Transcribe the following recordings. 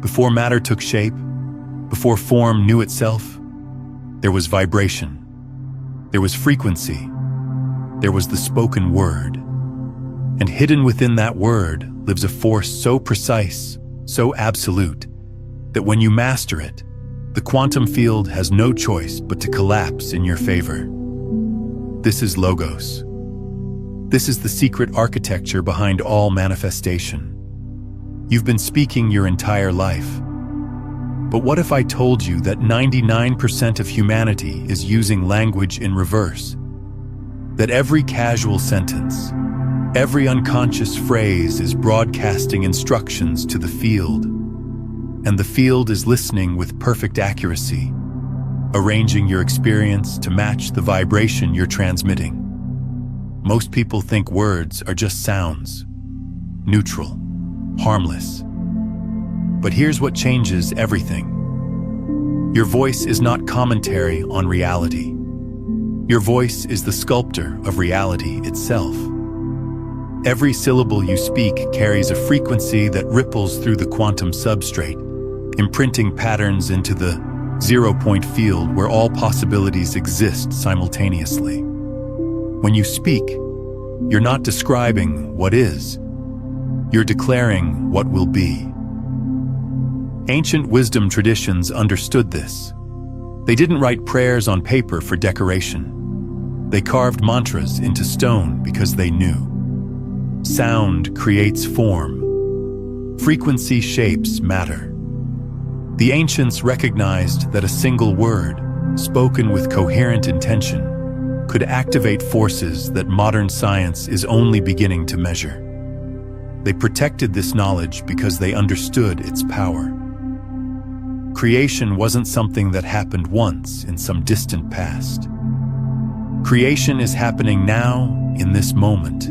Before matter took shape, before form knew itself, there was vibration, there was frequency, there was the spoken word. And hidden within that word lives a force so precise, so absolute, that when you master it, the quantum field has no choice but to collapse in your favor. This is Logos. This is the secret architecture behind all manifestation. You've been speaking your entire life. But what if I told you that 99% of humanity is using language in reverse? That every casual sentence, every unconscious phrase is broadcasting instructions to the field, and the field is listening with perfect accuracy, arranging your experience to match the vibration you're transmitting. Most people think words are just sounds, neutral, harmless. But here's what changes everything. Your voice is not commentary on reality. Your voice is the sculptor of reality itself. Every syllable you speak carries a frequency that ripples through the quantum substrate, imprinting patterns into the zero-point field where all possibilities exist simultaneously. When you speak, you're not describing what is, you're declaring what will be. Ancient wisdom traditions understood this. They didn't write prayers on paper for decoration. They carved mantras into stone because they knew. Sound creates form. Frequency shapes matter. The ancients recognized that a single word, spoken with coherent intention, could activate forces that modern science is only beginning to measure. They protected this knowledge because they understood its power. Creation wasn't something that happened once in some distant past. Creation is happening now, in this moment,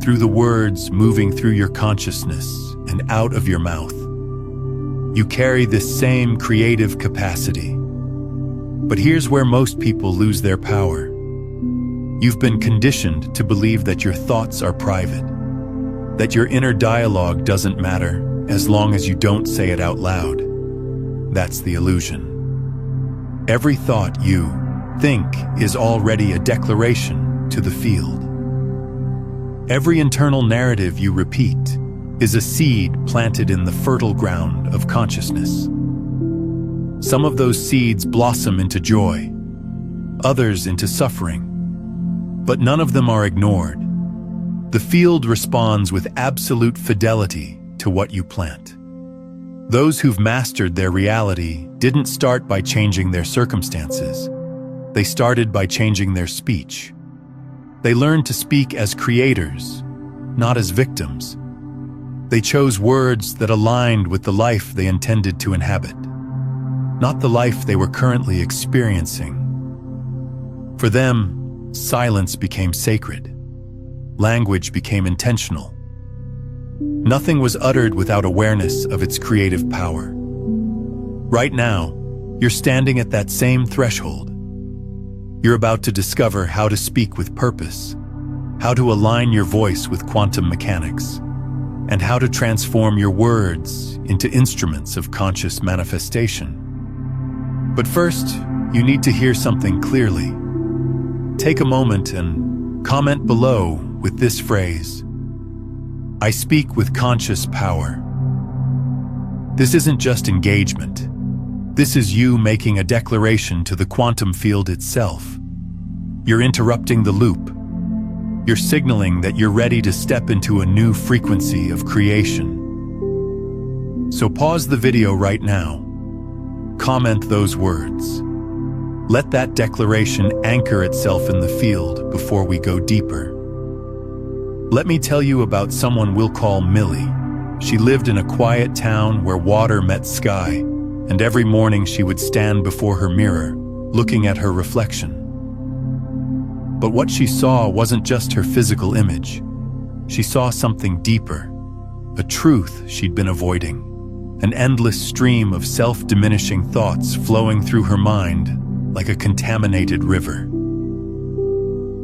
through the words moving through your consciousness and out of your mouth. You carry this same creative capacity. But here's where most people lose their power. You've been conditioned to believe that your thoughts are private, that your inner dialogue doesn't matter as long as you don't say it out loud. That's the illusion. Every thought you think is already a declaration to the field. Every internal narrative you repeat is a seed planted in the fertile ground of consciousness. Some of those seeds blossom into joy, others into suffering, but none of them are ignored. The field responds with absolute fidelity to what you plant. Those who've mastered their reality didn't start by changing their circumstances. They started by changing their speech. They learned to speak as creators, not as victims. They chose words that aligned with the life they intended to inhabit, not the life they were currently experiencing. For them, silence became sacred. Language became intentional. Nothing was uttered without awareness of its creative power. Right now, you're standing at that same threshold. You're about to discover how to speak with purpose, how to align your voice with quantum mechanics, and how to transform your words into instruments of conscious manifestation. But first, you need to hear something clearly. Take a moment and comment below with this phrase: I speak with conscious power. This isn't just engagement. This is you making a declaration to the quantum field itself. You're interrupting the loop. You're signaling that you're ready to step into a new frequency of creation. So pause the video right now. Comment those words. Let that declaration anchor itself in the field before we go deeper. Let me tell you about someone we'll call Millie. She lived in a quiet town where water met sky, and every morning she would stand before her mirror, looking at her reflection. But what she saw wasn't just her physical image. She saw something deeper, a truth she'd been avoiding, an endless stream of self-diminishing thoughts flowing through her mind like a contaminated river.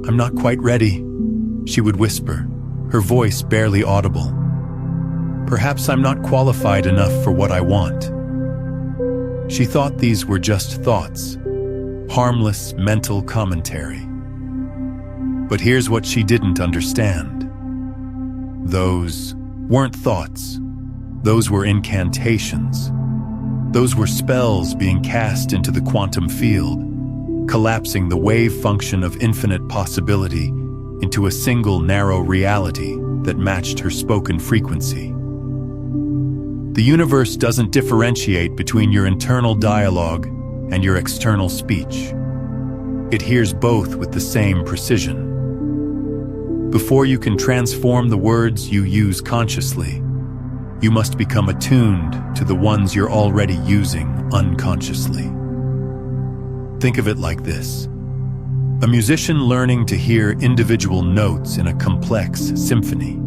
"I'm not quite ready," she would whisper, her voice barely audible. Perhaps I'm not qualified enough for what I want. She thought these were just thoughts, harmless mental commentary. But here's what she didn't understand. Those weren't thoughts. Those were incantations. Those were spells being cast into the quantum field, collapsing the wave function of infinite possibility into a single narrow reality that matched her spoken frequency. The universe doesn't differentiate between your internal dialogue and your external speech. It hears both with the same precision. Before you can transform the words you use consciously, you must become attuned to the ones you're already using unconsciously. Think of it like this: a musician learning to hear individual notes in a complex symphony.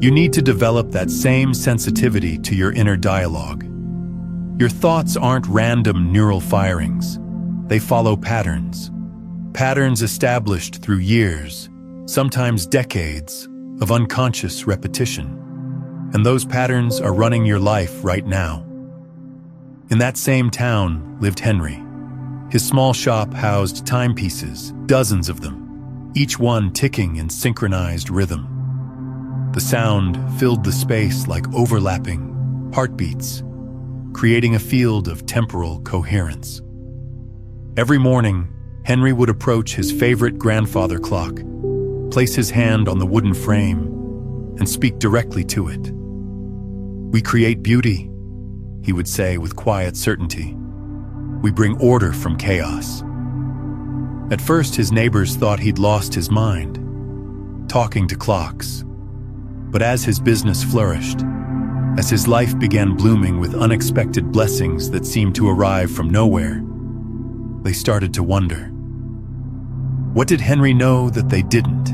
You need to develop that same sensitivity to your inner dialogue. Your thoughts aren't random neural firings. They follow patterns. Patterns established through years, sometimes decades, of unconscious repetition. And those patterns are running your life right now. In that same town lived Henry. His small shop housed timepieces, dozens of them, each one ticking in synchronized rhythm. The sound filled the space like overlapping heartbeats, creating a field of temporal coherence. Every morning, Henry would approach his favorite grandfather clock, place his hand on the wooden frame, and speak directly to it. "We create beauty," he would say with quiet certainty. "We bring order from chaos." At first, his neighbors thought he'd lost his mind, talking to clocks. But as his business flourished, as his life began blooming with unexpected blessings that seemed to arrive from nowhere, they started to wonder. What did Henry know that they didn't?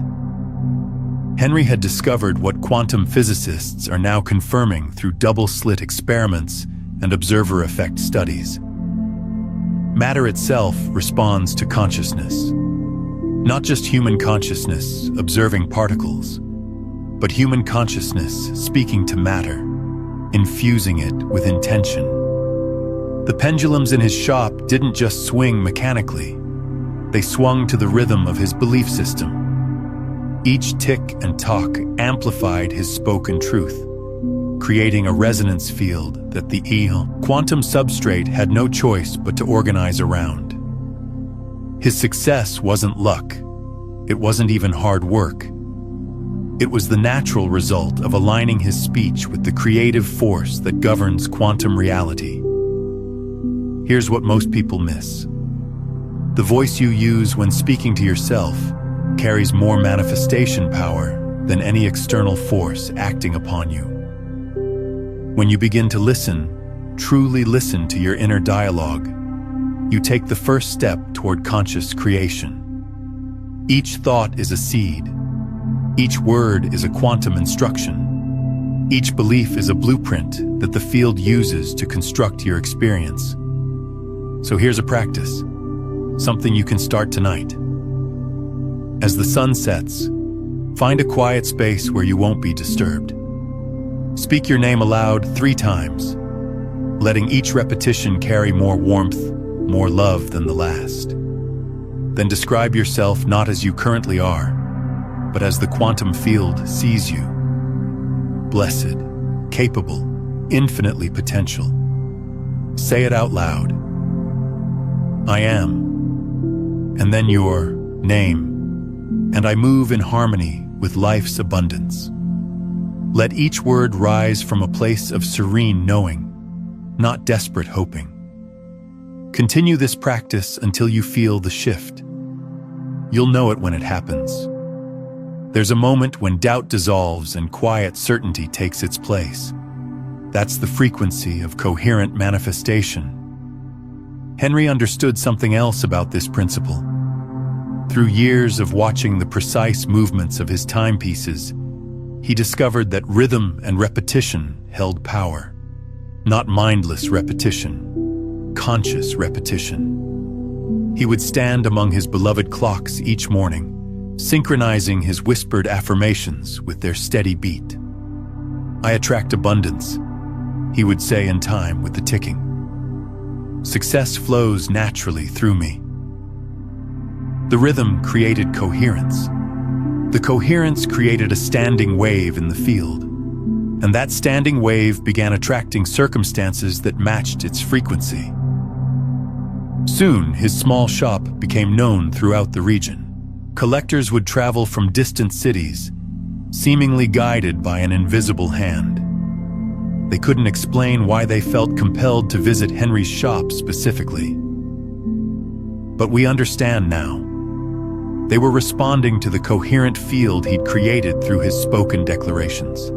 Henry had discovered what quantum physicists are now confirming through double-slit experiments and observer effect studies. Matter itself responds to consciousness. Not just human consciousness observing particles, but human consciousness speaking to matter, infusing it with intention. The pendulums in his shop didn't just swing mechanically. They swung to the rhythm of his belief system. Each tick and talk amplified his spoken truth, creating a resonance field that the quantum substrate had no choice but to organize around. His success wasn't luck. It wasn't even hard work. It was the natural result of aligning his speech with the creative force that governs quantum reality. Here's what most people miss. The voice you use when speaking to yourself carries more manifestation power than any external force acting upon you. When you begin to listen, truly listen to your inner dialogue, you take the first step toward conscious creation. Each thought is a seed. Each word is a quantum instruction. Each belief is a blueprint that the field uses to construct your experience. So here's a practice, something you can start tonight. As the sun sets, find a quiet space where you won't be disturbed. Speak your name aloud 3 times, letting each repetition carry more warmth, more love than the last. Then describe yourself not as you currently are, but as the quantum field sees you. Blessed, capable, infinitely potential. Say it out loud. I am. And then your name. And I move in harmony with life's abundance. Let each word rise from a place of serene knowing, not desperate hoping. Continue this practice until you feel the shift. You'll know it when it happens. There's a moment when doubt dissolves and quiet certainty takes its place. That's the frequency of coherent manifestation. Henry understood something else about this principle. Through years of watching the precise movements of his timepieces, he discovered that rhythm and repetition held power. Not mindless repetition, conscious repetition. He would stand among his beloved clocks each morning, synchronizing his whispered affirmations with their steady beat. I attract abundance, he would say in time with the ticking. Success flows naturally through me. The rhythm created coherence. The coherence created a standing wave in the field, and that standing wave began attracting circumstances that matched its frequency. Soon, his small shop became known throughout the region. Collectors would travel from distant cities, seemingly guided by an invisible hand. They couldn't explain why they felt compelled to visit Henry's shop specifically. But we understand now. They were responding to the coherent field he'd created through his spoken declarations.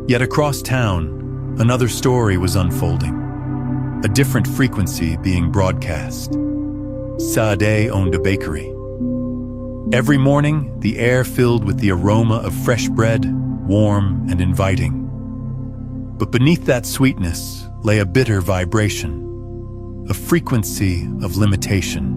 Yet across town, another story was unfolding, a different frequency being broadcast. Saadeh owned a bakery. Every morning, the air filled with the aroma of fresh bread, warm and inviting. But beneath that sweetness lay a bitter vibration, a frequency of limitation.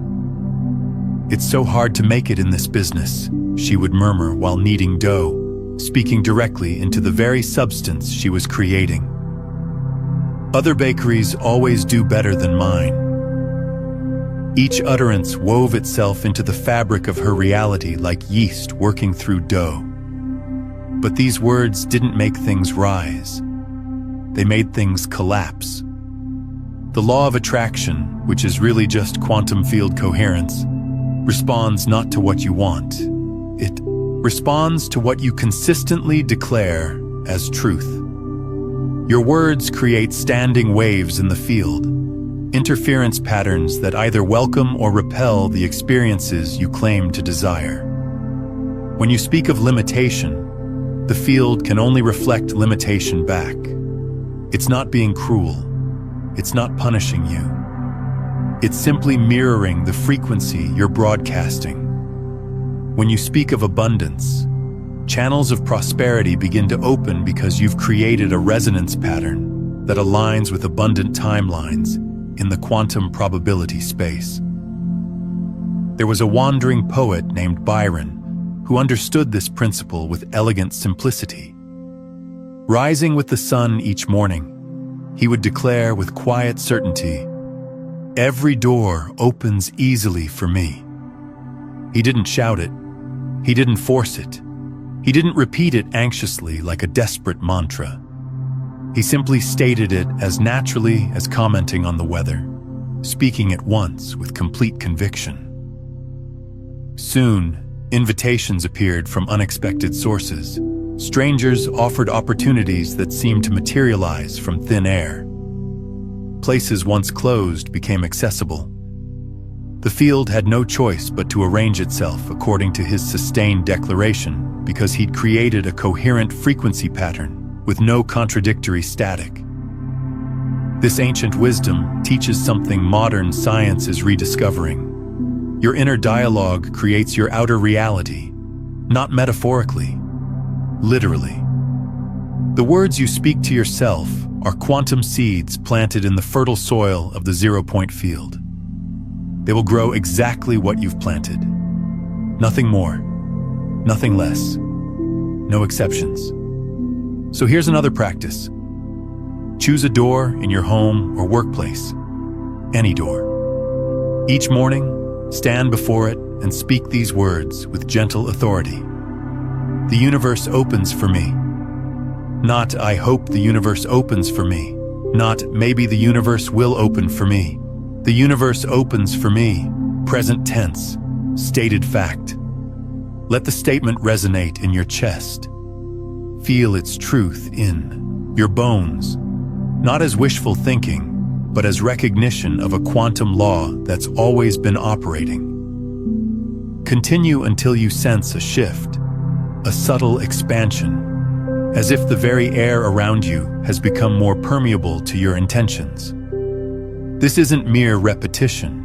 "It's so hard to make it in this business," she would murmur while kneading dough, speaking directly into the very substance she was creating. "Other bakeries always do better than mine." Each utterance wove itself into the fabric of her reality like yeast working through dough. But these words didn't make things rise. They made things collapse. The law of attraction, which is really just quantum field coherence, responds not to what you want. It responds to what you consistently declare as truth. Your words create standing waves in the field, interference patterns that either welcome or repel the experiences you claim to desire. When you speak of limitation, the field can only reflect limitation back. It's not being cruel. It's not punishing you. It's simply mirroring the frequency you're broadcasting. When you speak of abundance, channels of prosperity begin to open because you've created a resonance pattern that aligns with abundant timelines in the quantum probability space. There was a wandering poet named Byron who understood this principle with elegant simplicity. Rising with the sun each morning, he would declare with quiet certainty, "Every door opens easily for me." He didn't shout it. He didn't force it. He didn't repeat it anxiously like a desperate mantra. He simply stated it as naturally as commenting on the weather, speaking at once with complete conviction. Soon, invitations appeared from unexpected sources. Strangers offered opportunities that seemed to materialize from thin air. Places once closed became accessible. The field had no choice but to arrange itself according to his sustained declaration because he'd created a coherent frequency pattern with no contradictory static. This ancient wisdom teaches something modern science is rediscovering. Your inner dialogue creates your outer reality, not metaphorically, literally. The words you speak to yourself are quantum seeds planted in the fertile soil of the 0-point field. They will grow exactly what you've planted. Nothing more, nothing less, no exceptions. So here's another practice. Choose a door in your home or workplace, any door. Each morning, stand before it and speak these words with gentle authority. The universe opens for me. Not, I hope the universe opens for me. Not, maybe the universe will open for me. The universe opens for me. Present tense, stated fact. Let the statement resonate in your chest. Feel its truth in your bones, not as wishful thinking, but as recognition of a quantum law that's always been operating. Continue until you sense a shift, a subtle expansion, as if the very air around you has become more permeable to your intentions. This isn't mere repetition.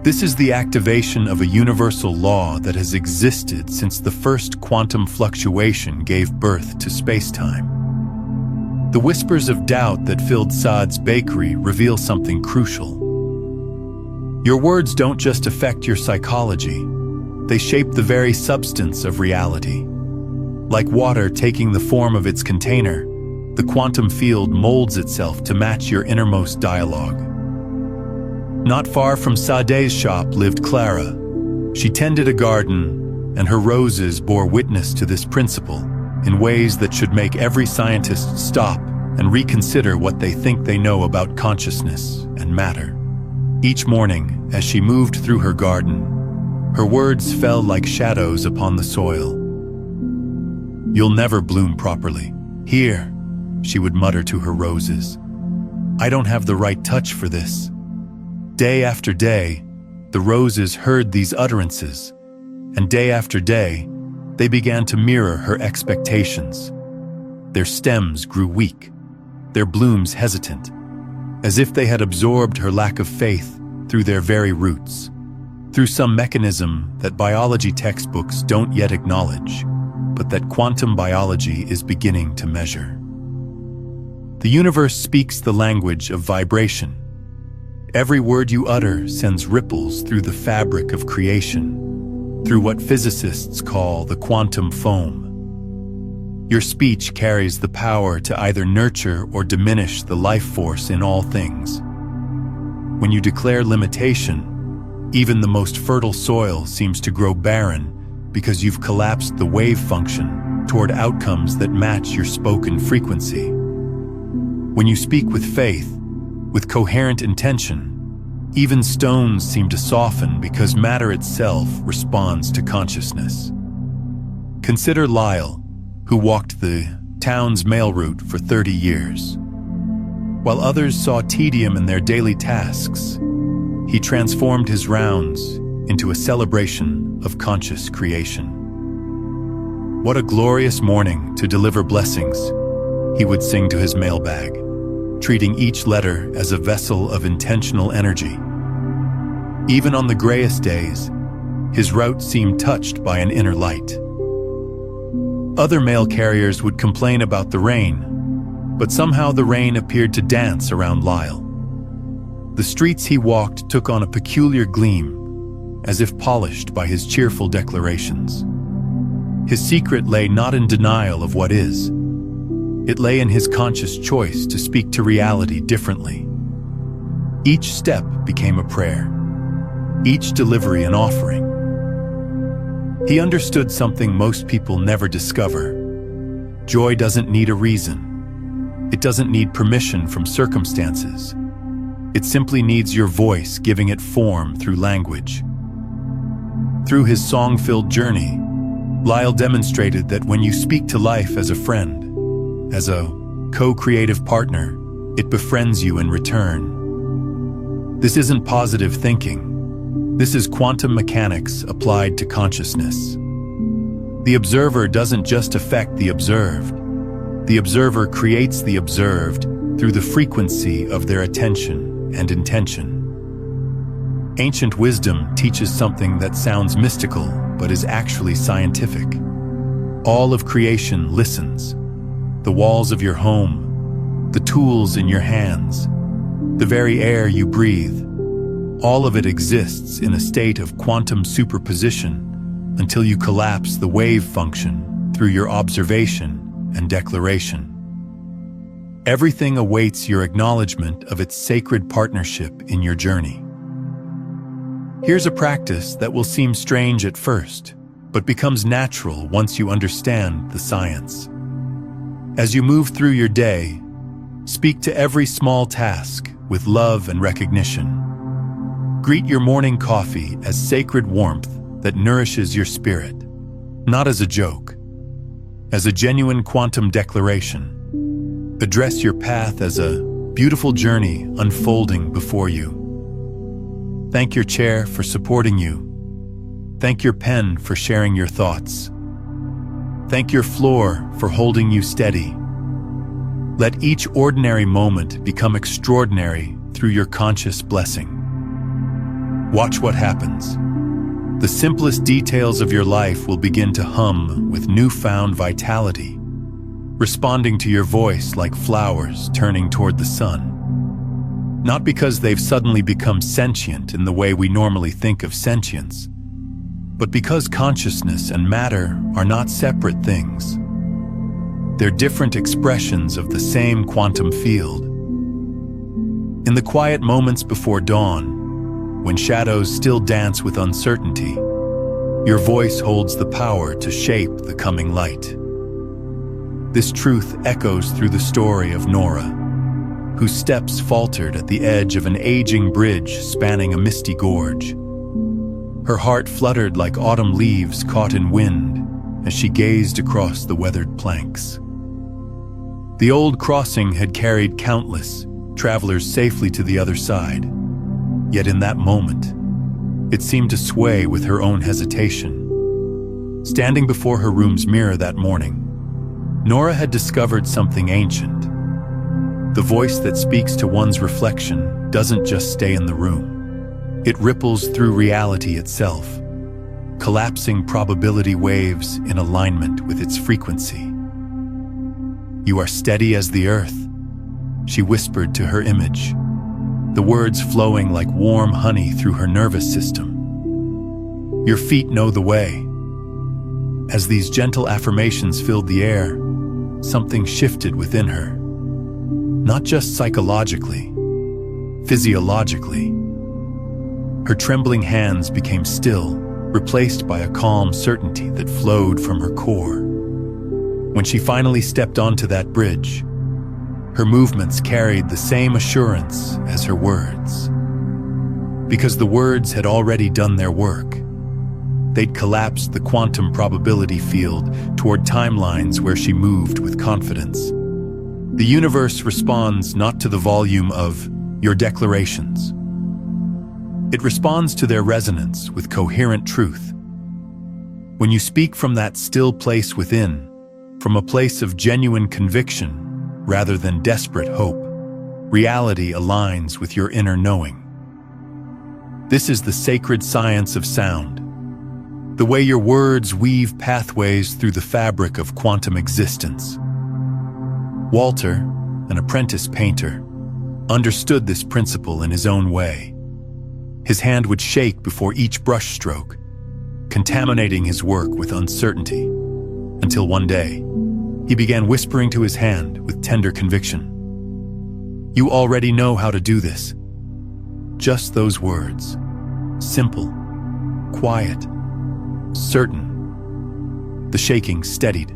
This is the activation of a universal law that has existed since the first quantum fluctuation gave birth to space-time. The whispers of doubt that filled Saad's bakery reveal something crucial. Your words don't just affect your psychology, they shape the very substance of reality. Like water taking the form of its container, the quantum field molds itself to match your innermost dialogue. Not far from Sade's shop lived Clara. She tended a garden, and her roses bore witness to this principle in ways that should make every scientist stop and reconsider what they think they know about consciousness and matter. Each morning, as she moved through her garden, her words fell like shadows upon the soil. "You'll never bloom properly. Here," she would mutter to her roses. "I don't have the right touch for this." Day after day, the roses heard these utterances, and day after day, they began to mirror her expectations. Their stems grew weak, their blooms hesitant, as if they had absorbed her lack of faith through their very roots, through some mechanism that biology textbooks don't yet acknowledge, but that quantum biology is beginning to measure. The universe speaks the language of vibration. Every word you utter sends ripples through the fabric of creation, through what physicists call the quantum foam. Your speech carries the power to either nurture or diminish the life force in all things. When you declare limitation, even the most fertile soil seems to grow barren because you've collapsed the wave function toward outcomes that match your spoken frequency. When you speak with faith, with coherent intention, even stones seem to soften because matter itself responds to consciousness. Consider Lyle, who walked the town's mail route for 30 years. While others saw tedium in their daily tasks, he transformed his rounds into a celebration of conscious creation. "What a glorious morning to deliver blessings," he would sing to his mailbag, treating each letter as a vessel of intentional energy. Even on the grayest days, his route seemed touched by an inner light. Other mail carriers would complain about the rain, but somehow the rain appeared to dance around Lyle. The streets he walked took on a peculiar gleam, as if polished by his cheerful declarations. His secret lay not in denial of what is. It lay in his conscious choice to speak to reality differently. Each step became a prayer, each delivery an offering. He understood something most people never discover. Joy doesn't need a reason. It doesn't need permission from circumstances. It simply needs your voice giving it form through language. Through his song-filled journey, Lyle demonstrated that when you speak to life as a friend, as a co-creative partner, it befriends you in return. This isn't positive thinking. This is quantum mechanics applied to consciousness. The observer doesn't just affect the observed. The observer creates the observed through the frequency of their attention and intention. Ancient wisdom teaches something that sounds mystical but is actually scientific. All of creation listens. The walls of your home, the tools in your hands, the very air you breathe, all of it exists in a state of quantum superposition until you collapse the wave function through your observation and declaration. Everything awaits your acknowledgement of its sacred partnership in your journey. Here's a practice that will seem strange at first, but becomes natural once you understand the science. As you move through your day, speak to every small task with love and recognition. Greet your morning coffee as sacred warmth that nourishes your spirit, not as a joke, as a genuine quantum declaration. Address your path as a beautiful journey unfolding before you. Thank your chair for supporting you. Thank your pen for sharing your thoughts. Thank your floor for holding you steady. Let each ordinary moment become extraordinary through your conscious blessing. Watch what happens. The simplest details of your life will begin to hum with newfound vitality, responding to your voice like flowers turning toward the sun. Not because they've suddenly become sentient in the way we normally think of sentience, but because consciousness and matter are not separate things. they're different expressions of the same quantum field. In the quiet moments before dawn, when shadows still dance with uncertainty, your voice holds the power to shape the coming light. This truth echoes through the story of Nora, whose steps faltered at the edge of an aging bridge spanning a misty gorge. Her heart fluttered like autumn leaves caught in wind as she gazed across the weathered planks. The old crossing had carried countless travelers safely to the other side, yet in that moment, it seemed to sway with her own hesitation. Standing before her room's mirror that morning, Nora had discovered something ancient. The voice that speaks to one's reflection doesn't just stay in the room. It ripples through reality itself, collapsing probability waves in alignment with its frequency. "You are steady as the earth," she whispered to her image, the words flowing like warm honey through her nervous system. "Your feet know the way." As these gentle affirmations filled the air, something shifted within her. Not just psychologically, physiologically. Her trembling hands became still, replaced by a calm certainty that flowed from her core. When she finally stepped onto that bridge, her movements carried the same assurance as her words. Because the words had already done their work. They'd collapsed the quantum probability field toward timelines where she moved with confidence. The universe responds not to the volume of your declarations. It responds to their resonance with coherent truth. When you speak from that still place within, from a place of genuine conviction rather than desperate hope, reality aligns with your inner knowing. This is the sacred science of sound, the way your words weave pathways through the fabric of quantum existence. Walter, an apprentice painter, understood this principle in his own way. His hand would shake before each brushstroke, contaminating his work with uncertainty, until one day, he began whispering to his hand with tender conviction, "You already know how to do this." Just those words, simple, quiet, certain. The shaking steadied.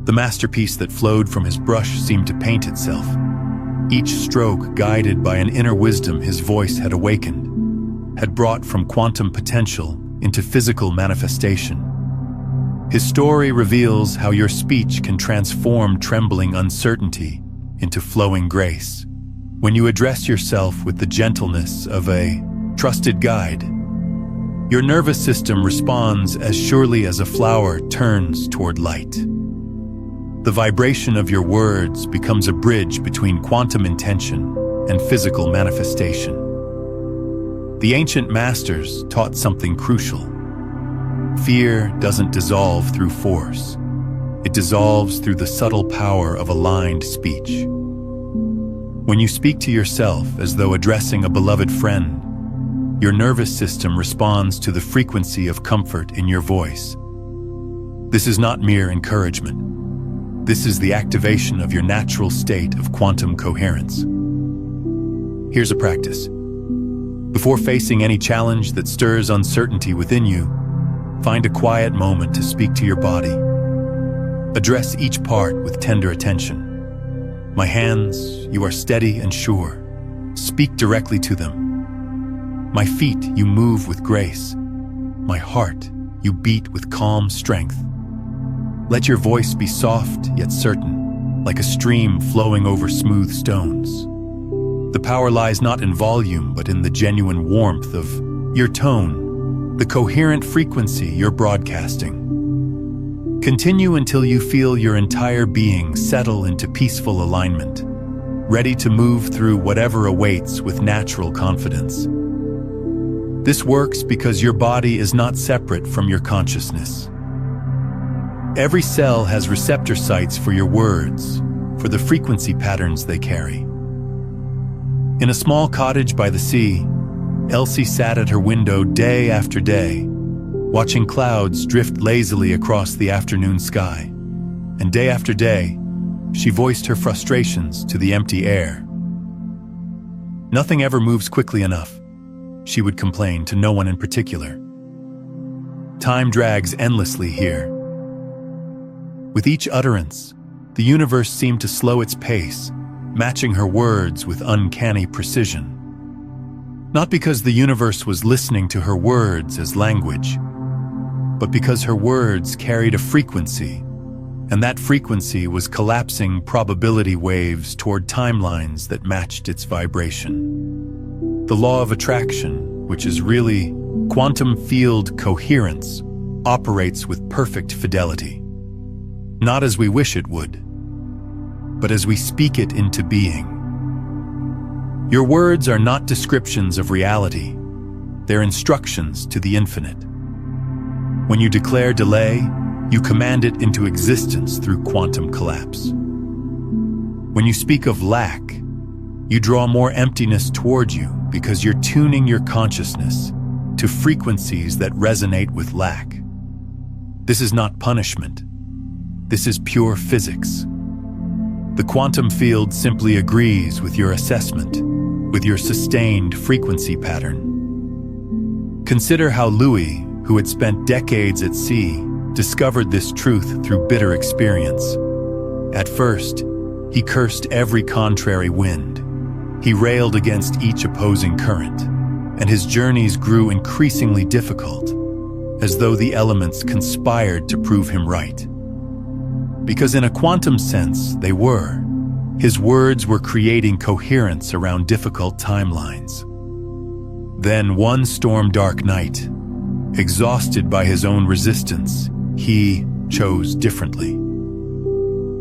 The masterpiece that flowed from his brush seemed to paint itself, each stroke guided by an inner wisdom his voice had awakened, had brought from quantum potential into physical manifestation. His story reveals how your speech can transform trembling uncertainty into flowing grace. When you address yourself with the gentleness of a trusted guide, your nervous system responds as surely as a flower turns toward light. The vibration of your words becomes a bridge between quantum intention and physical manifestation. The ancient masters taught something crucial. Fear doesn't dissolve through force. It dissolves through the subtle power of aligned speech. When you speak to yourself as though addressing a beloved friend, your nervous system responds to the frequency of comfort in your voice. This is not mere encouragement. This is the activation of your natural state of quantum coherence. Here's a practice. Before facing any challenge that stirs uncertainty within you, find a quiet moment to speak to your body. Address each part with tender attention. My hands, you are steady and sure. Speak directly to them. My feet, you move with grace. My heart, you beat with calm strength. Let your voice be soft yet certain, like a stream flowing over smooth stones. The power lies not in volume, but in the genuine warmth of your tone, the coherent frequency you're broadcasting. Continue until you feel your entire being settle into peaceful alignment, ready to move through whatever awaits with natural confidence. This works because your body is not separate from your consciousness. Every cell has receptor sites for your words, for the frequency patterns they carry. In a small cottage by the sea, Elsie sat at her window day after day, watching clouds drift lazily across the afternoon sky. and day after day, she voiced her frustrations to the empty air. "Nothing ever moves quickly enough," she would complain to no one in particular. "Time drags endlessly here." With each utterance, the universe seemed to slow its pace, matching her words with uncanny precision. Not because the universe was listening to her words as language, but because her words carried a frequency, and that frequency was collapsing probability waves toward timelines that matched its vibration. The law of attraction, which is really quantum field coherence, operates with perfect fidelity. Not as we wish it would, but as we speak it into being. Your words are not descriptions of reality, they're instructions to the infinite. When you declare delay, you command it into existence through quantum collapse. When you speak of lack, you draw more emptiness toward you because you're tuning your consciousness to frequencies that resonate with lack. This is not punishment. This is pure physics. The quantum field simply agrees with your assessment, with your sustained frequency pattern. Consider how Louis, who had spent decades at sea, discovered this truth through bitter experience. At first, he cursed every contrary wind. He railed against each opposing current, and his journeys grew increasingly difficult, as though the elements conspired to prove him right. Because in a quantum sense, they were. His words were creating coherence around difficult timelines. Then one storm-dark night, exhausted by his own resistance, he chose differently.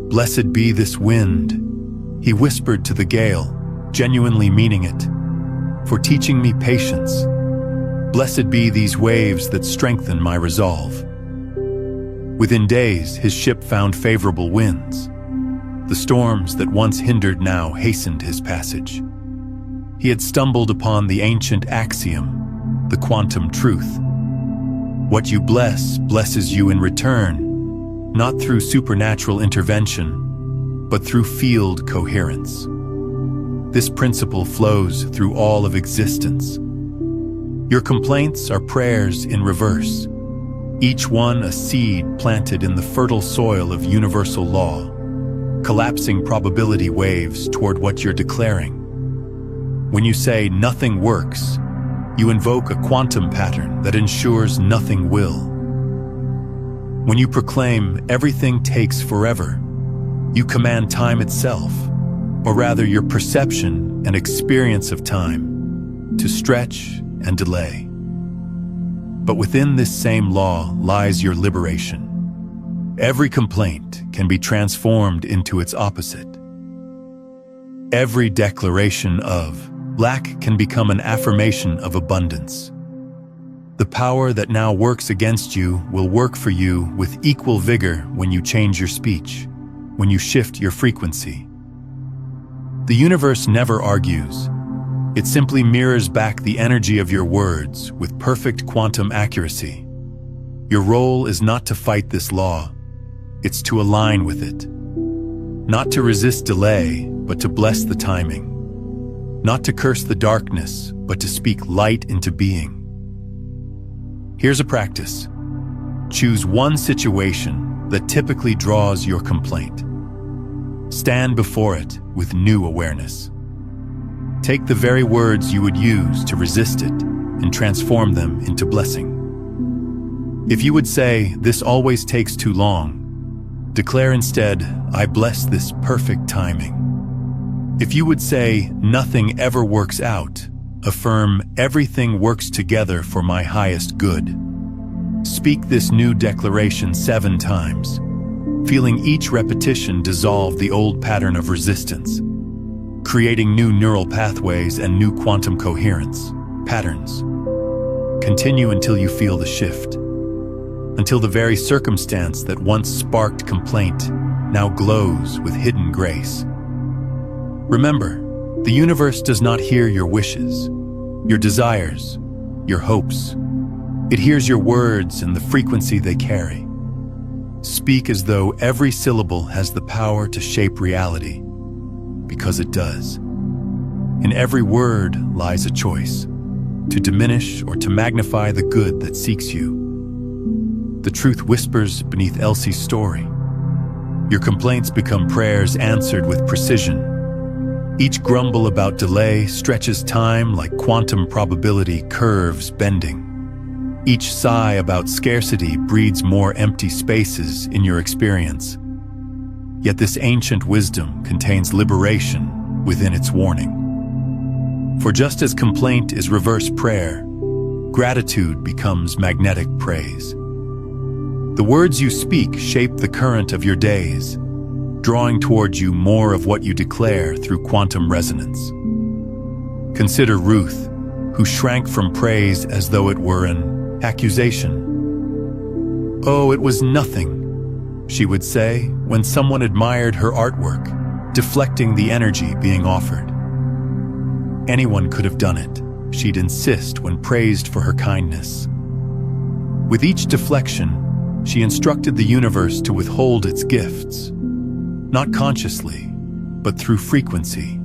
"Blessed be this wind," he whispered to the gale, genuinely meaning it, "for teaching me patience. Blessed be these waves that strengthen my resolve." Within days, his ship found favorable winds. The storms that once hindered now hastened his passage. He had stumbled upon the ancient axiom, the quantum truth. What you bless blesses you in return, not through supernatural intervention, but through field coherence. This principle flows through all of existence. Your complaints are prayers in reverse, each one a seed planted in the fertile soil of universal law, collapsing probability waves toward what you're declaring. When you say nothing works, you invoke a quantum pattern that ensures nothing will. When you proclaim everything takes forever, you command time itself, or rather your perception and experience of time, to stretch and delay. But within this same law lies your liberation. Every complaint can be transformed into its opposite. Every declaration of lack can become an affirmation of abundance. The power that now works against you will work for you with equal vigor when you change your speech, when you shift your frequency. The universe never argues. It simply mirrors back the energy of your words with perfect quantum accuracy. Your role is not to fight this law, it's to align with it. Not to resist delay, but to bless the timing. Not to curse the darkness, but to speak light into being. Here's a practice. Choose one situation that typically draws your complaint. Stand before it with new awareness. Take the very words you would use to resist it and transform them into blessing. If you would say, "This always takes too long," declare instead, "I bless this perfect timing." If you would say, "Nothing ever works out," affirm, "Everything works together for my highest good." Speak this new declaration 7 times, feeling each repetition dissolve the old pattern of resistance, creating new neural pathways and new quantum coherence patterns. Continue until you feel the shift, until the very circumstance that once sparked complaint now glows with hidden grace. Remember, the universe does not hear your wishes, your desires, your hopes. It hears your words and the frequency they carry. Speak as though every syllable has the power to shape reality, because it does. In every word lies a choice, to diminish or to magnify the good that seeks you. The truth whispers beneath Elsie's story. Your complaints become prayers answered with precision. Each grumble about delay stretches time like quantum probability curves bending. Each sigh about scarcity breeds more empty spaces in your experience. Yet this ancient wisdom contains liberation within its warning. For just as complaint is reverse prayer, gratitude becomes magnetic praise. The words you speak shape the current of your days, drawing towards you more of what you declare through quantum resonance. Consider Ruth, who shrank from praise as though it were an accusation. "Oh, it was nothing," she would say when someone admired her artwork, deflecting the energy being offered. Anyone could have done it, she'd insist when praised for her kindness. With each deflection, she instructed the universe to withhold its gifts, not consciously, but through frequency.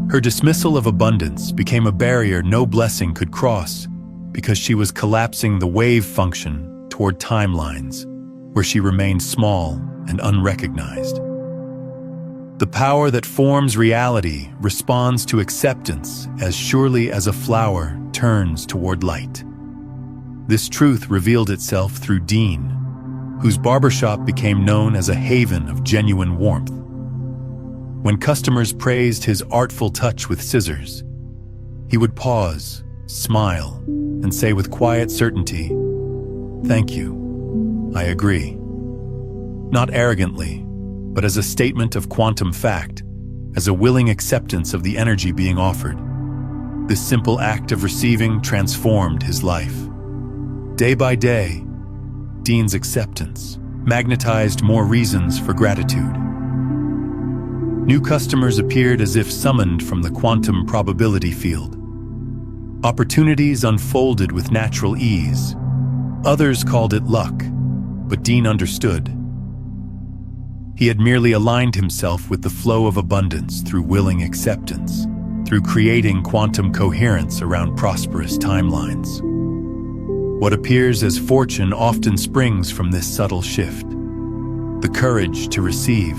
Her dismissal of abundance became a barrier no blessing could cross because she was collapsing the wave function toward timelines where she remained small and unrecognized. The power that forms reality responds to acceptance as surely as a flower turns toward light. This truth revealed itself through Dean, whose barbershop became known as a haven of genuine warmth. When customers praised his artful touch with scissors, he would pause, smile, and say with quiet certainty, "Thank you, I agree." Not arrogantly, but as a statement of quantum fact, as a willing acceptance of the energy being offered. This simple act of receiving transformed his life. Day by day, Dean's acceptance magnetized more reasons for gratitude. New customers appeared as if summoned from the quantum probability field. Opportunities unfolded with natural ease. Others called it luck, but Dean understood. He had merely aligned himself with the flow of abundance through willing acceptance, through creating quantum coherence around prosperous timelines. What appears as fortune often springs from this subtle shift, the courage to receive.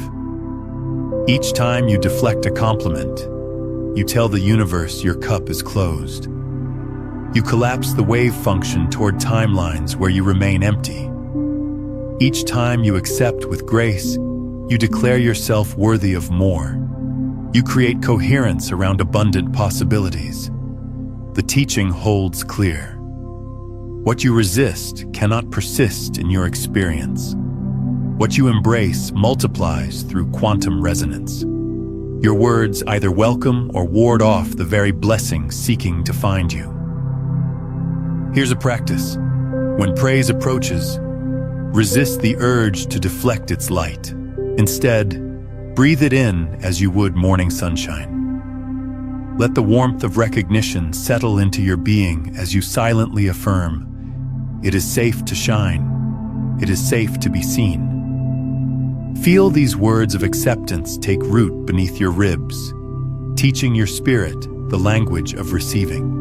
Each time you deflect a compliment, you tell the universe your cup is closed. You collapse the wave function toward timelines where you remain empty. Each time you accept with grace, you declare yourself worthy of more. You create coherence around abundant possibilities. The teaching holds clear. What you resist cannot persist in your experience. What you embrace multiplies through quantum resonance. Your words either welcome or ward off the very blessing seeking to find you. Here's a practice. When praise approaches, resist the urge to deflect its light. Instead, breathe it in as you would morning sunshine. Let the warmth of recognition settle into your being as you silently affirm, "It is safe to shine. It is safe to be seen." Feel these words of acceptance take root beneath your ribs, teaching your spirit the language of receiving.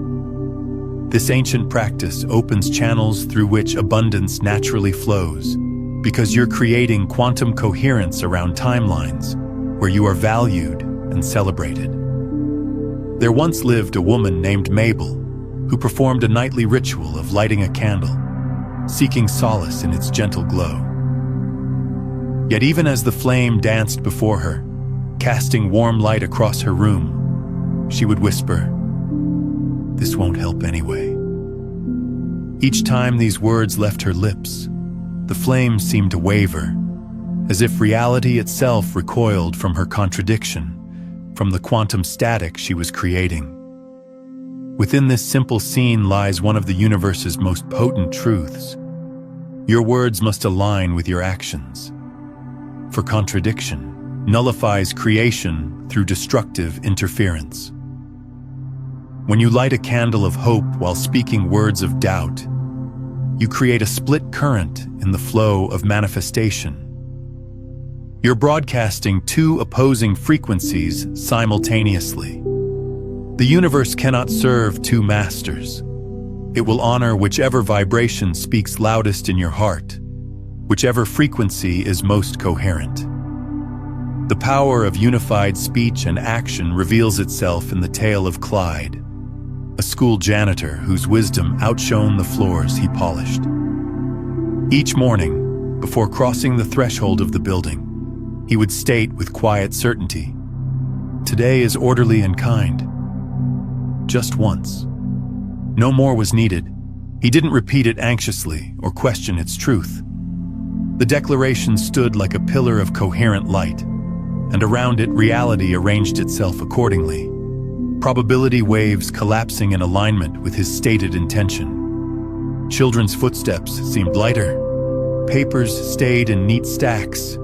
This ancient practice opens channels through which abundance naturally flows, because you're creating quantum coherence around timelines where you are valued and celebrated. There once lived a woman named Mabel who performed a nightly ritual of lighting a candle, seeking solace in its gentle glow. Yet even as the flame danced before her, casting warm light across her room, she would whisper, "This won't help anyway." Each time these words left her lips, the flame seemed to waver, as if reality itself recoiled from her contradiction, from the quantum static she was creating. Within this simple scene lies one of the universe's most potent truths. Your words must align with your actions. For contradiction nullifies creation through destructive interference. When you light a candle of hope while speaking words of doubt, you create a split current in the flow of manifestation. You're broadcasting two opposing frequencies simultaneously. The universe cannot serve two masters. It will honor whichever vibration speaks loudest in your heart, whichever frequency is most coherent. The power of unified speech and action reveals itself in the tale of Clyde, a school janitor whose wisdom outshone the floors he polished. Each morning, before crossing the threshold of the building, he would state with quiet certainty, "Today is orderly and kind." Just once. No more was needed. He didn't repeat it anxiously or question its truth. The declaration stood like a pillar of coherent light, and around it reality arranged itself accordingly, probability waves collapsing in alignment with his stated intention. Children's footsteps seemed lighter, papers stayed in neat stacks,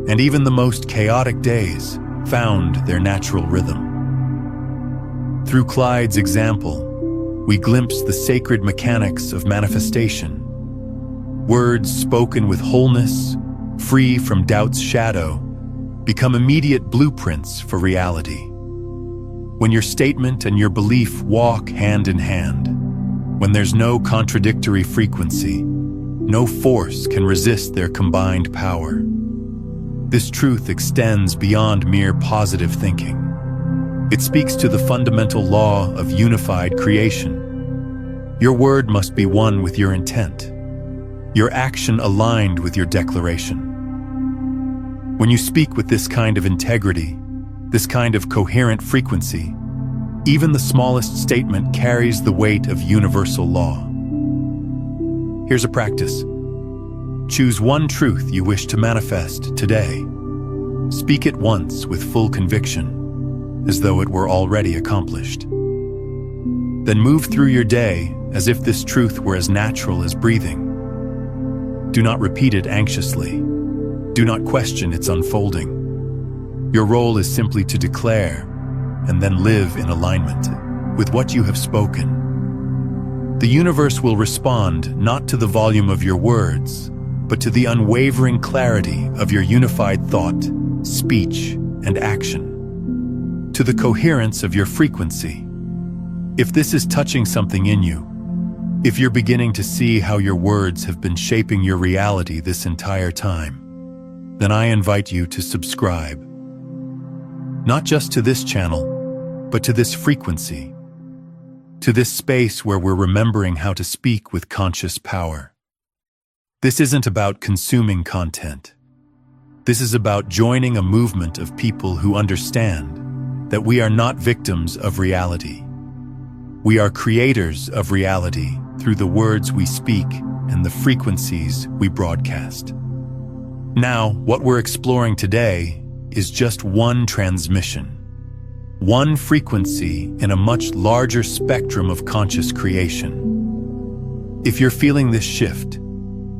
and even the most chaotic days found their natural rhythm. Through Clyde's example, we glimpse the sacred mechanics of manifestation. Words spoken with wholeness, free from doubt's shadow, become immediate blueprints for reality. When your statement and your belief walk hand in hand, when there's no contradictory frequency, no force can resist their combined power. This truth extends beyond mere positive thinking. It speaks to the fundamental law of unified creation. Your word must be one with your intent, your action aligned with your declaration. When you speak with this kind of integrity, this kind of coherent frequency, even the smallest statement carries the weight of universal law. Here's a practice. Choose one truth you wish to manifest today. Speak it once with full conviction, as though it were already accomplished. Then move through your day as if this truth were as natural as breathing. Do not repeat it anxiously. Do not question its unfolding. Your role is simply to declare and then live in alignment with what you have spoken. The universe will respond not to the volume of your words, but to the unwavering clarity of your unified thought, speech, and action, to the coherence of your frequency. If this is touching something in you, if you're beginning to see how your words have been shaping your reality this entire time, then I invite you to subscribe. Not just to this channel, but to this frequency, to this space where we're remembering how to speak with conscious power. This isn't about consuming content. This is about joining a movement of people who understand that we are not victims of reality. We are creators of reality through the words we speak and the frequencies we broadcast. Now, what we're exploring today is just one transmission, one frequency in a much larger spectrum of conscious creation. If you're feeling this shift,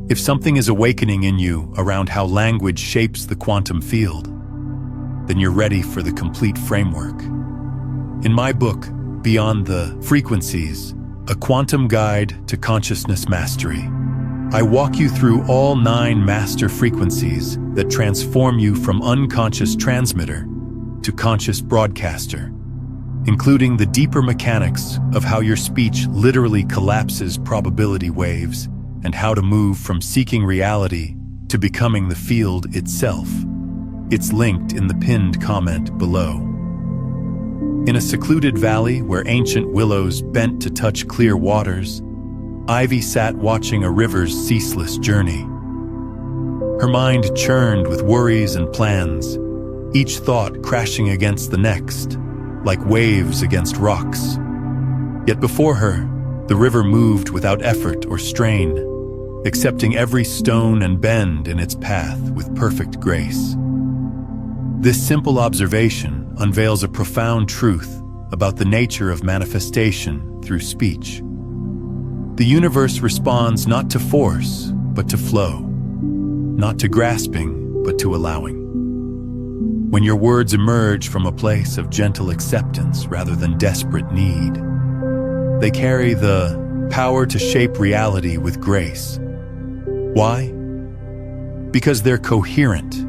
if something is awakening in you around how language shapes the quantum field, then you're ready for the complete framework. In my book, Beyond the Frequencies, A Quantum Guide to Consciousness Mastery, I walk you through all 9 master frequencies that transform you from unconscious transmitter to conscious broadcaster, including the deeper mechanics of how your speech literally collapses probability waves and how to move from seeking reality to becoming the field itself. It's linked in the pinned comment below. In a secluded valley where ancient willows bent to touch clear waters, Ivy sat watching a river's ceaseless journey. Her mind churned with worries and plans, each thought crashing against the next, like waves against rocks. Yet before her, the river moved without effort or strain, accepting every stone and bend in its path with perfect grace. This simple observation unveils a profound truth about the nature of manifestation through speech. The universe responds not to force, but to flow, not to grasping, but to allowing. When your words emerge from a place of gentle acceptance rather than desperate need, they carry the power to shape reality with grace. Why? Because they're coherent.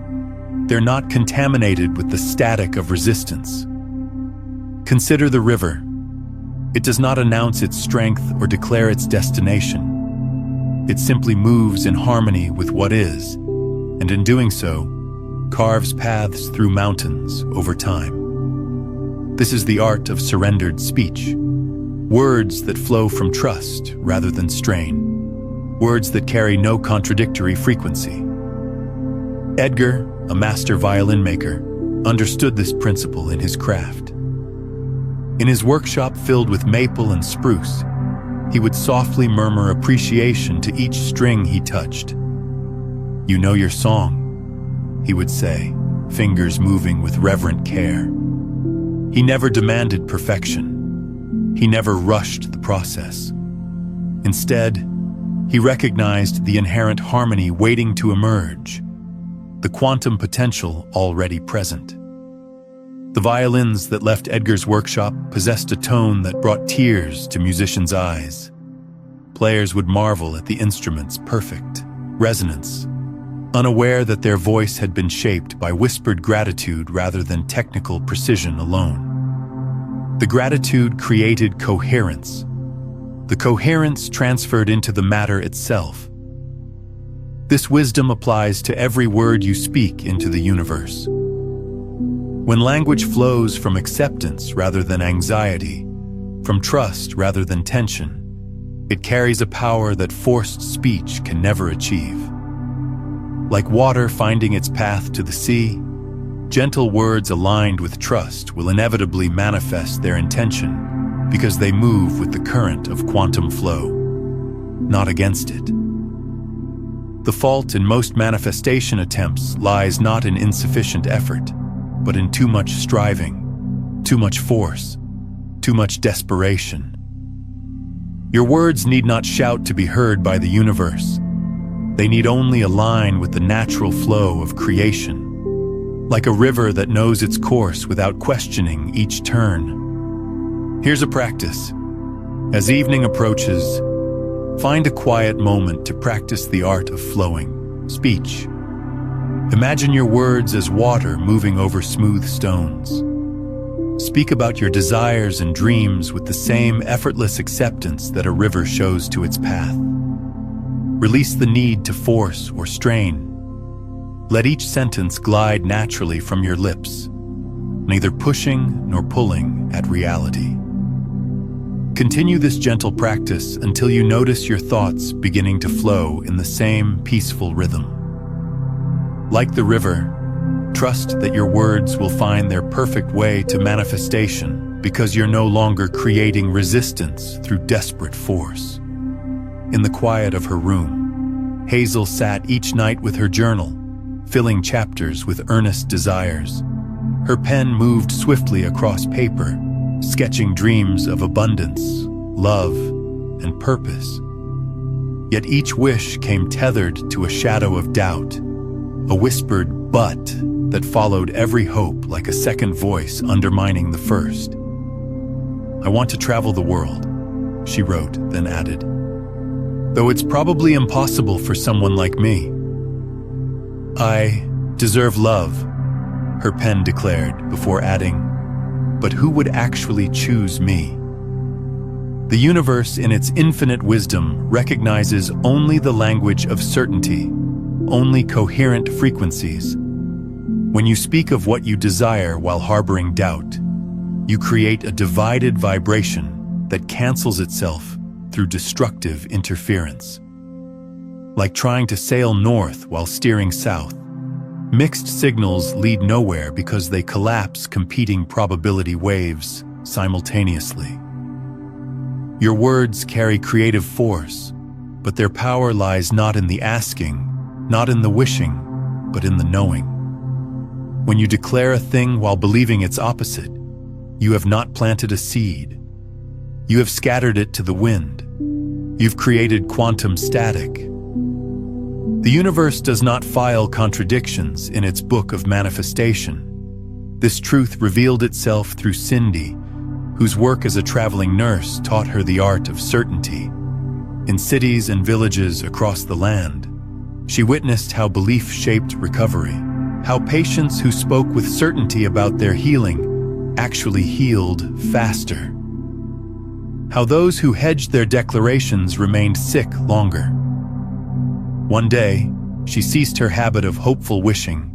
They're not contaminated with the static of resistance. Consider the river. It does not announce its strength or declare its destination. It simply moves in harmony with what is, and in doing so, carves paths through mountains over time. This is the art of surrendered speech. Words that flow from trust rather than strain. Words that carry no contradictory frequency. Edgar, a master violin maker, understood this principle in his craft. In his workshop filled with maple and spruce, he would softly murmur appreciation to each string he touched. "You know your song," he would say, fingers moving with reverent care. He never demanded perfection. He never rushed the process. Instead, he recognized the inherent harmony waiting to emerge, the quantum potential already present. The violins that left Edgar's workshop possessed a tone that brought tears to musicians' eyes. Players would marvel at the instrument's perfect resonance, unaware that their voice had been shaped by whispered gratitude rather than technical precision alone. The gratitude created coherence. The coherence transferred into the matter itself. This wisdom applies to every word you speak into the universe. When language flows from acceptance rather than anxiety, from trust rather than tension, it carries a power that forced speech can never achieve. Like water finding its path to the sea, gentle words aligned with trust will inevitably manifest their intention because they move with the current of quantum flow, not against it. The fault in most manifestation attempts lies not in insufficient effort, but in too much striving, too much force, too much desperation. Your words need not shout to be heard by the universe. They need only align with the natural flow of creation, like a river that knows its course without questioning each turn. Here's a practice. As evening approaches, find a quiet moment to practice the art of flowing speech. Imagine your words as water moving over smooth stones. Speak about your desires and dreams with the same effortless acceptance that a river shows to its path. Release the need to force or strain. Let each sentence glide naturally from your lips, neither pushing nor pulling at reality. Continue this gentle practice until you notice your thoughts beginning to flow in the same peaceful rhythm. Like the river, trust that your words will find their perfect way to manifestation because you're no longer creating resistance through desperate force. In the quiet of her room, Hazel sat each night with her journal, filling chapters with earnest desires. Her pen moved swiftly across paper, sketching dreams of abundance, love, and purpose. Yet each wish came tethered to a shadow of doubt, a whispered "but" that followed every hope like a second voice undermining the first. "I want to travel the world," she wrote, then added, "though it's probably impossible for someone like me." "I deserve love," her pen declared before adding, "but who would actually choose me?" The universe, in its infinite wisdom, recognizes only the language of certainty, only coherent frequencies. When you speak of what you desire while harboring doubt, you create a divided vibration that cancels itself through destructive interference. Like trying to sail north while steering south, mixed signals lead nowhere because they collapse competing probability waves simultaneously. Your words carry creative force, but their power lies not in the asking, not in the wishing, but in the knowing. When you declare a thing while believing its opposite, you have not planted a seed. You have scattered it to the wind. You've created quantum static. The universe does not file contradictions in its book of manifestation. This truth revealed itself through Cindy, whose work as a traveling nurse taught her the art of certainty, In cities and villages across the land, she witnessed how belief shaped recovery, how patients who spoke with certainty about their healing actually healed faster, how those who hedged their declarations remained sick longer. One day, she ceased her habit of hopeful wishing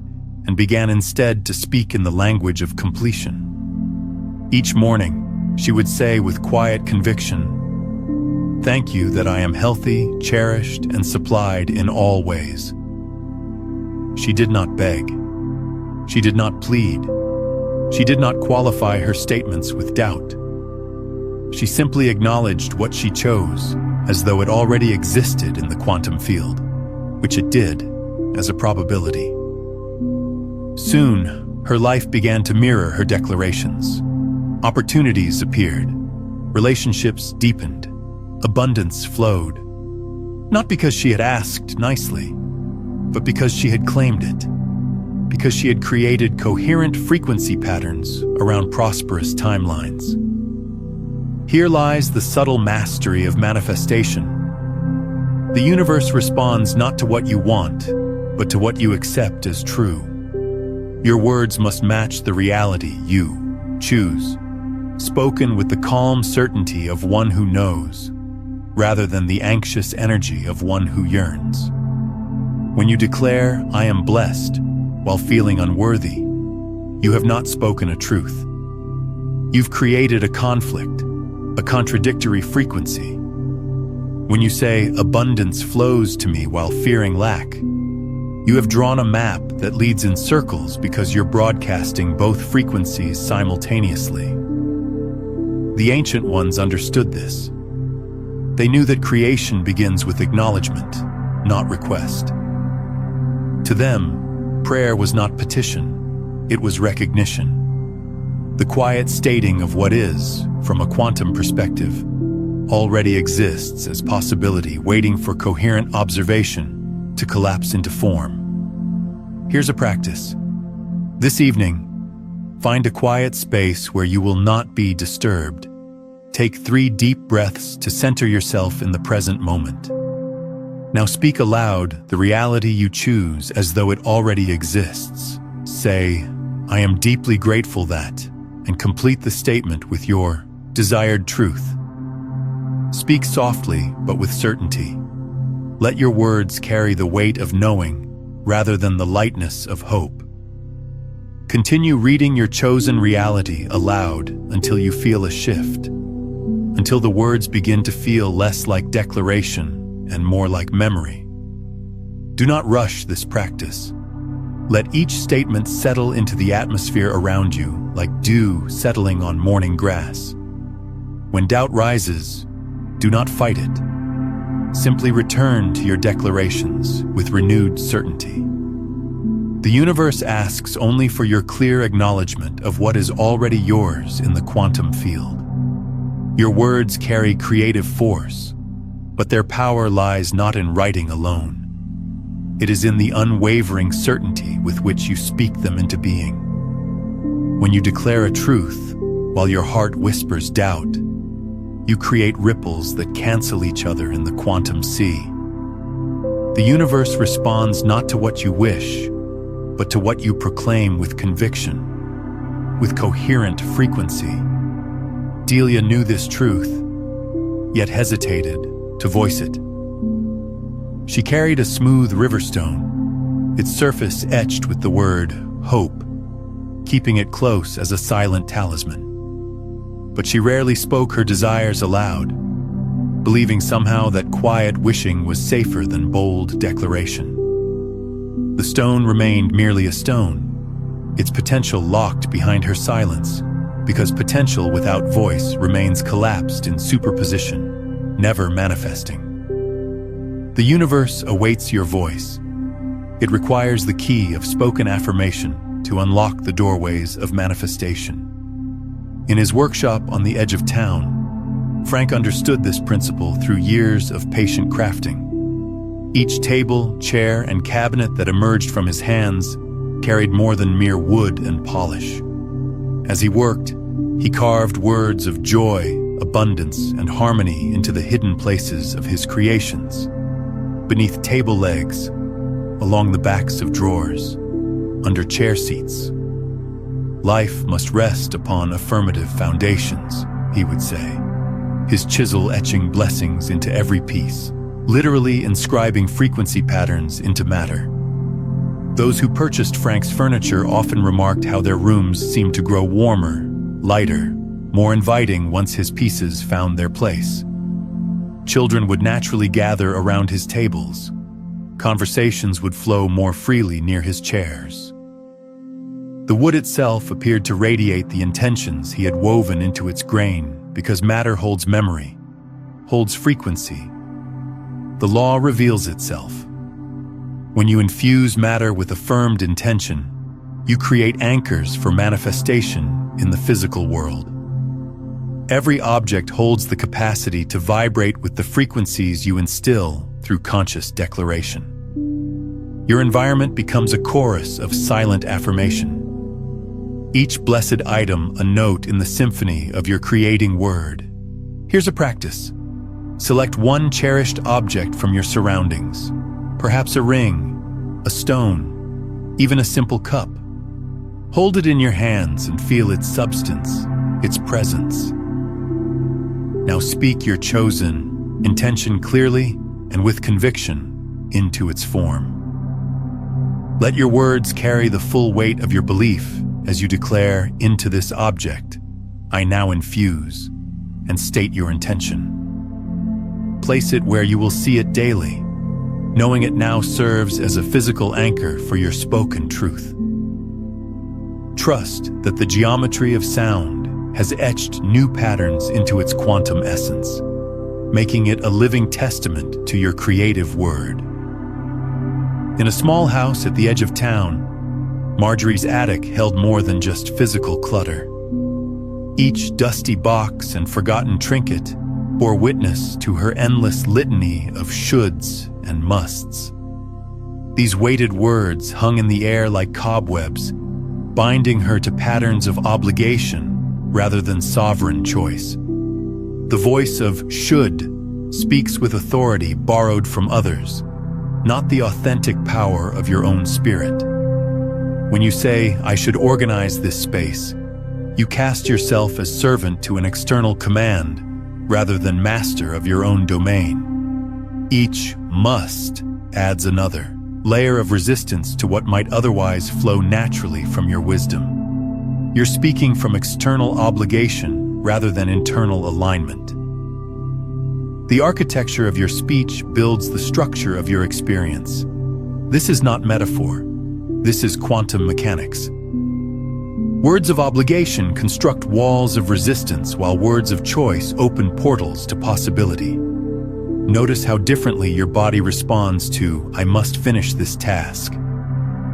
and began instead to speak in the language of completion. Each morning, she would say with quiet conviction, "Thank you that I am healthy, cherished, and supplied in all ways." She did not beg. She did not plead. She did not qualify her statements with doubt. She simply acknowledged what she chose as though it already existed in the quantum field, which it did, as a probability. Soon, her life began to mirror her declarations. Opportunities appeared. Relationships deepened. Abundance flowed. Not because she had asked nicely, but because she had claimed it. Because she had created coherent frequency patterns around prosperous timelines. Here lies the subtle mastery of manifestation. The universe responds not to what you want, but to what you accept as true. Your words must match the reality you choose, spoken with the calm certainty of one who knows, rather than the anxious energy of one who yearns. When you declare, "I am blessed," while feeling unworthy, you have not spoken a truth. You've created a conflict, a contradictory frequency. When you say, "Abundance flows to me," while fearing lack, you have drawn a map that leads in circles because you're broadcasting both frequencies simultaneously. The ancient ones understood this. They knew that creation begins with acknowledgement, not request. To them, prayer was not petition, it was recognition. The quiet stating of what is, from a quantum perspective, already exists as possibility waiting for coherent observation to collapse into form. Here's a practice. This evening, find a quiet space where you will not be disturbed. Take 3 deep breaths to center yourself in the present moment. Now speak aloud the reality you choose as though it already exists. Say, "I am deeply grateful that," and complete the statement with your desired truth. Speak softly but with certainty. Let your words carry the weight of knowing rather than the lightness of hope. Continue reading your chosen reality aloud until you feel a shift, until the words begin to feel less like declaration and more like memory. Do not rush this practice. Let each statement settle into the atmosphere around you like dew settling on morning grass. When doubt rises, do not fight it. Simply return to your declarations with renewed certainty. The universe asks only for your clear acknowledgement of what is already yours in the quantum field. Your words carry creative force, but their power lies not in writing alone. It is in the unwavering certainty with which you speak them into being. When you declare a truth, while your heart whispers doubt, you create ripples that cancel each other in the quantum sea. The universe responds not to what you wish, but to what you proclaim with conviction, with coherent frequency. Delia knew this truth, yet hesitated to voice it. She carried a smooth riverstone, its surface etched with the word hope, keeping it close as a silent talisman. But she rarely spoke her desires aloud, believing somehow that quiet wishing was safer than bold declaration. The stone remained merely a stone, its potential locked behind her silence, because potential without voice remains collapsed in superposition, never manifesting. The universe awaits your voice. It requires the key of spoken affirmation to unlock the doorways of manifestation. In his workshop on the edge of town, Frank understood this principle through years of patient crafting. Each table, chair, and cabinet that emerged from his hands carried more than mere wood and polish. As he worked, he carved words of joy, abundance, and harmony into the hidden places of his creations. Beneath table legs, along the backs of drawers, under chair seats. Life must rest upon affirmative foundations, he would say, his chisel etching blessings into every piece, literally inscribing frequency patterns into matter. Those who purchased Frank's furniture often remarked how their rooms seemed to grow warmer, lighter, more inviting once his pieces found their place. Children would naturally gather around his tables. Conversations would flow more freely near his chairs. The wood itself appeared to radiate the intentions he had woven into its grain because matter holds memory, holds frequency. The law reveals itself. When you infuse matter with affirmed intention, you create anchors for manifestation in the physical world. Every object holds the capacity to vibrate with the frequencies you instill through conscious declaration. Your environment becomes a chorus of silent affirmation. Each blessed item a note in the symphony of your creating word. Here's a practice. Select one cherished object from your surroundings, perhaps a ring, a stone, even a simple cup. Hold it in your hands and feel its substance, its presence. Now speak your chosen intention clearly and with conviction into its form. Let your words carry the full weight of your belief as you declare into this object, I now infuse, and state your intention. Place it where you will see it daily, knowing it now serves as a physical anchor for your spoken truth. Trust that the geometry of sound has etched new patterns into its quantum essence, making it a living testament to your creative word. In a small house at the edge of town, Marjorie's attic held more than just physical clutter. Each dusty box and forgotten trinket bore witness to her endless litany of shoulds and musts. These weighted words hung in the air like cobwebs, binding her to patterns of obligation rather than sovereign choice. The voice of should speaks with authority borrowed from others, not the authentic power of your own spirit. When you say, I should organize this space, you cast yourself as servant to an external command rather than master of your own domain. Each must adds another layer of resistance to what might otherwise flow naturally from your wisdom. You're speaking from external obligation rather than internal alignment. The architecture of your speech builds the structure of your experience. This is not metaphor. This is quantum mechanics. Words of obligation construct walls of resistance while words of choice open portals to possibility. Notice how differently your body responds to, I must finish this task,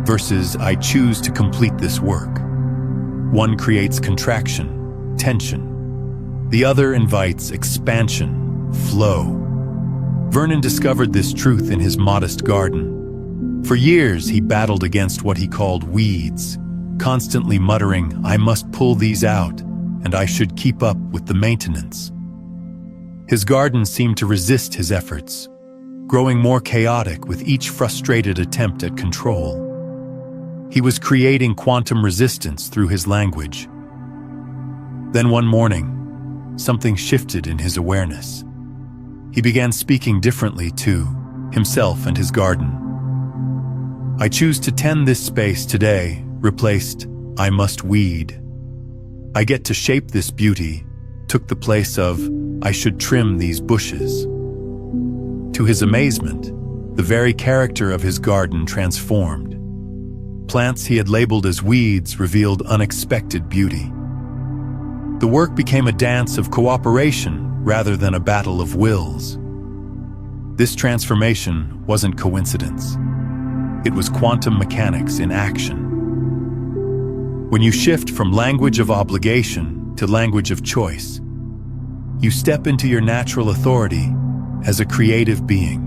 versus I choose to complete this work. One creates contraction, tension. The other invites expansion, flow. Vernon discovered this truth in his modest garden. For years, he battled against what he called weeds, constantly muttering, I must pull these out, and I should keep up with the maintenance. His garden seemed to resist his efforts, growing more chaotic with each frustrated attempt at control. He was creating quantum resistance through his language. Then one morning, something shifted in his awareness. He began speaking differently to himself and his garden. I choose to tend this space today, replaced, I must weed. I get to shape this beauty, took the place of, I should trim these bushes. To his amazement, the very character of his garden transformed. Plants he had labeled as weeds revealed unexpected beauty. The work became a dance of cooperation rather than a battle of wills. This transformation wasn't coincidence. It was quantum mechanics in action. When you shift from language of obligation to language of choice, you step into your natural authority as a creative being.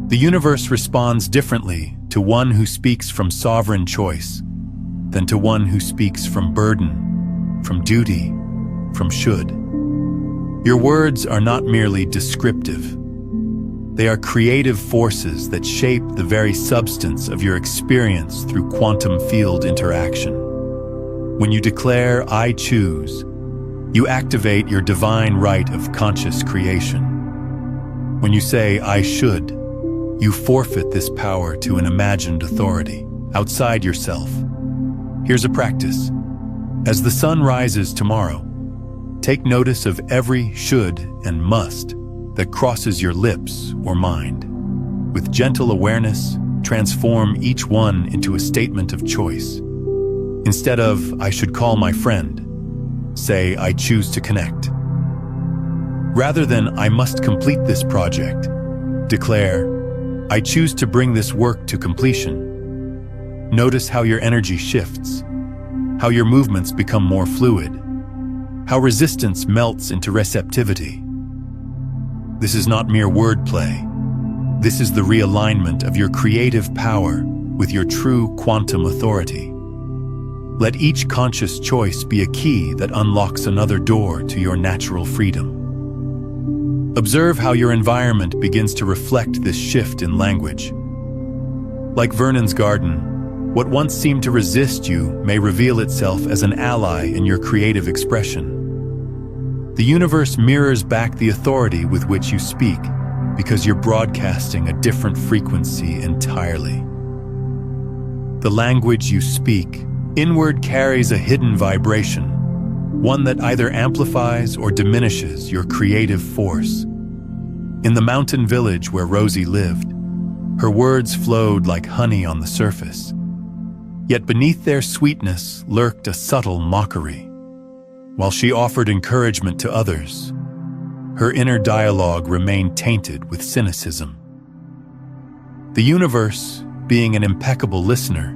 The universe responds differently to one who speaks from sovereign choice than to one who speaks from burden, from duty, from should. Your words are not merely descriptive. They are creative forces that shape the very substance of your experience through quantum field interaction. When you declare, "I choose," you activate your divine right of conscious creation. When you say, "I should," you forfeit this power to an imagined authority outside yourself. Here's a practice. As the sun rises tomorrow, take notice of every should and must that crosses your lips or mind. With gentle awareness, transform each one into a statement of choice. Instead of, "I should call my friend," say, "I choose to connect." Rather than, "I must complete this project," declare, "I choose to bring this work to completion." Notice how your energy shifts, how your movements become more fluid, how resistance melts into receptivity. This is not mere wordplay. This is the realignment of your creative power with your true quantum authority. Let each conscious choice be a key that unlocks another door to your natural freedom. Observe how your environment begins to reflect this shift in language. Like Vernon's garden, what once seemed to resist you may reveal itself as an ally in your creative expression. The universe mirrors back the authority with which you speak because you're broadcasting a different frequency entirely. The language you speak inward carries a hidden vibration, one that either amplifies or diminishes your creative force. In the mountain village where Rosie lived, her words flowed like honey on the surface. Yet beneath their sweetness lurked a subtle mockery. While she offered encouragement to others, her inner dialogue remained tainted with cynicism. The universe, being an impeccable listener,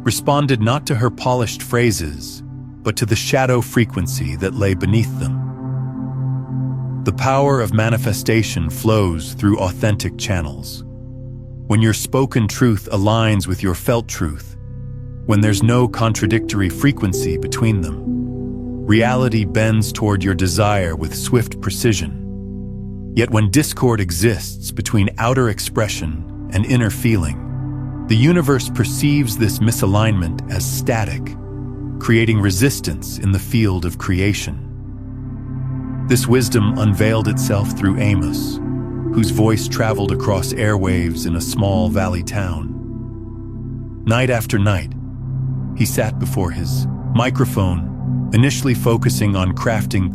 responded not to her polished phrases, but to the shadow frequency that lay beneath them. The power of manifestation flows through authentic channels. When your spoken truth aligns with your felt truth, when there's no contradictory frequency between them, reality bends toward your desire with swift precision. Yet when discord exists between outer expression and inner feeling, the universe perceives this misalignment as static, creating resistance in the field of creation. This wisdom unveiled itself through Amos, whose voice traveled across airwaves in a small valley town. Night after night, he sat before his microphone, initially focusing on crafting